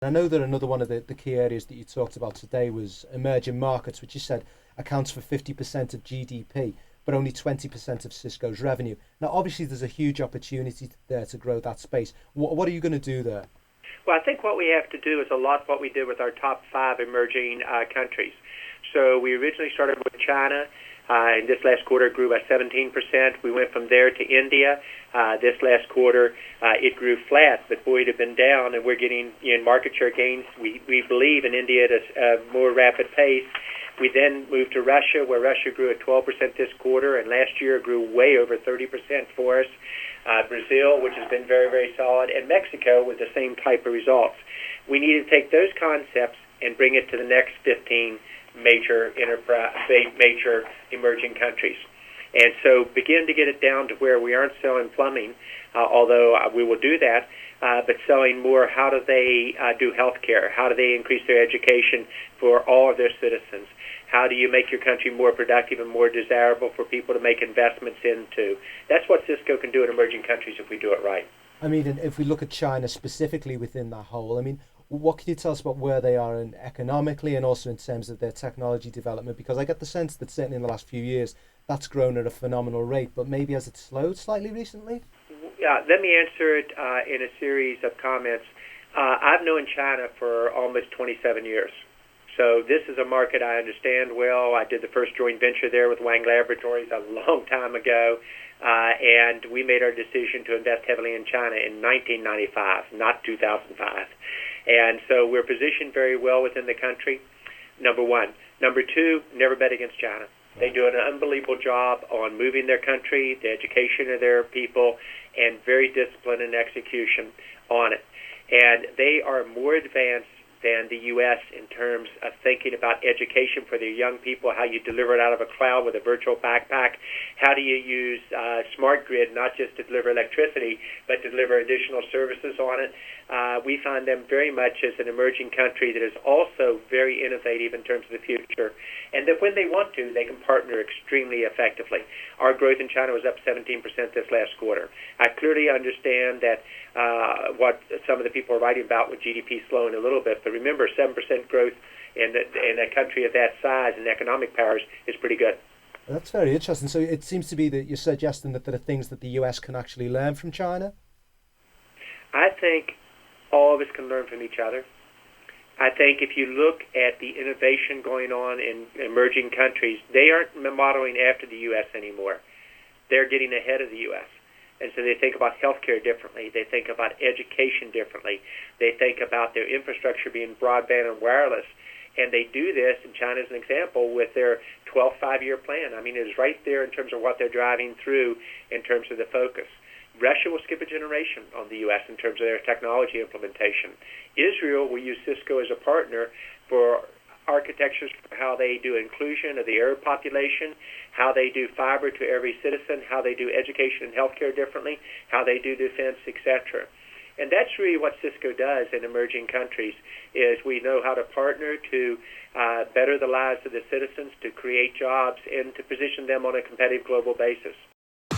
I know that another one of the key areas that you talked about today was emerging markets, which you said accounts for 50% of GDP, but only 20% of Cisco's revenue. Now, obviously, there's a huge opportunity there to grow that space. What are you going to do there? Well, I think what we have to do is a lot what we did with our top 5 emerging countries. So we originally started with China. And this last quarter grew by 17%. We went from there to India. This last quarter, it grew flat, but boy, it had been down, and we're getting market share gains. We believe in India at a more rapid pace. We then moved to Russia, where Russia grew at 12% this quarter, and last year grew way over 30% for us. Brazil, which has been very, very solid, and Mexico with the same type of results. We need to take those concepts and bring it to the next 15 major emerging countries. And so begin to get it down to where we aren't selling plumbing, although we will do that, but selling more how do they do healthcare, how do they increase their education for all of their citizens, how do you make your country more productive and more desirable for people to make investments into. That's what Cisco can do in emerging countries if we do it right. I mean, if we look at China specifically within that whole, I mean, what can you tell us about where they are economically and also in terms of their technology development? Because I get the sense that certainly in the last few years, that's grown at a phenomenal rate, but maybe has it slowed slightly recently? Let me answer it in a series of comments. I've known China for almost 27 years. So this is a market I understand well. I did the first joint venture there with Wang Laboratories a long time ago, and we made our decision to invest heavily in China in 1995, not 2005. And so we're positioned very well within the country, number one. Number two, never bet against China. They do an unbelievable job on moving their country, the education of their people, and very disciplined in execution on it. And they are more advanced than the U.S. in terms of thinking about education for their young people, how you deliver it out of a cloud with a virtual backpack, how do you use smart grid, not just to deliver electricity, but to deliver additional services on it. We find them very much as an emerging country that is also very innovative in terms of the future, and that when they want to, they can partner extremely effectively. Our growth in China was up 17% this last quarter. I clearly understand that what some of the people are writing about with GDP slowing a little bit, but remember, 7% growth in a country of that size and economic powers is pretty good. That's very interesting. So it seems to be that you're suggesting that there are things that the US can actually learn from China? I think all of us can learn from each other. I think if you look at the innovation going on in emerging countries, they aren't modeling after the U.S. anymore. They're getting ahead of the U.S. And so they think about healthcare differently. They think about education differently. They think about their infrastructure being broadband and wireless. And they do this, and China is an example, with their 12th five-year plan. I mean, it is right there in terms of what they're driving through in terms of the focus. Russia will skip a generation on the U.S. in terms of their technology implementation. Israel will use Cisco as a partner for architectures for how they do inclusion of the Arab population, how they do fiber to every citizen, how they do education and healthcare differently, how they do defense, etc. And that's really what Cisco does in emerging countries, is we know how to partner to better the lives of the citizens, to create jobs, and to position them on a competitive global basis.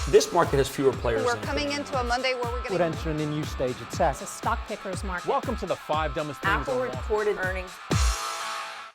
This market has fewer players. We're coming into a Monday where we're entering a new stage of tech. It's a stock picker's market. Welcome to the 5 dumbest things Apple on Wall Street. reported earnings.